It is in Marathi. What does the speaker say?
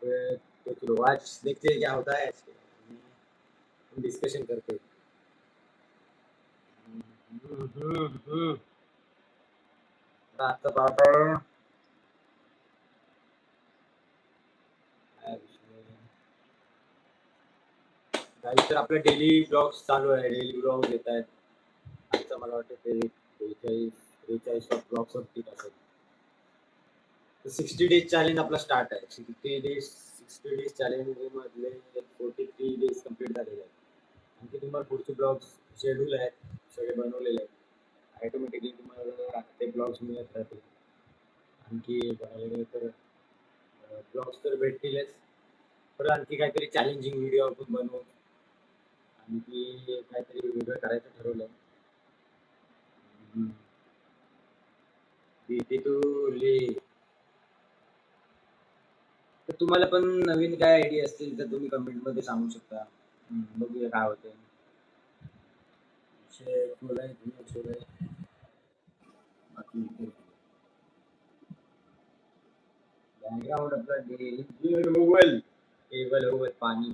तो चलो आज देखते हैं क्या होता है, डिस्कशन करते हैं। आता बात है गाईस, तर आपले डेली ब्लॉग्स चालू आहे, डेली ब्लॉग्स येत आहेत. आजचा मला वाटतं ते 43 ब्लॉग्स होतील असेल. 60 डेज चॅलेंज आपला स्टार्ट आहे. 60 डेज चॅलेंज मधले 43 डेज कंप्लीट झालेले आहेत. आणखी तुम्हाला पुढचे ब्लॉग्स शेड्यूल आहेत, सगळे बनवलेले आहेत. ऑटोमॅटिकली तुम्हाला ते ब्लॉग्स मिळत राहतील. आणखी बघायला गेलं तर ब्लॉग्स तर भेटतीलच, तर आणखी काहीतरी चॅलेंजिंग व्हिडिओ आपण बनवू. आणखी काहीतरी व्हिडिओ करायचं ठरवलंय. तर तुम्हाला पण नवीन काय आयडिया असतील तर तुम्ही कमेंट मध्ये सांगू शकता. बघूया काय होते. बॅकग्राउंड आपला टेबल होवल पाणी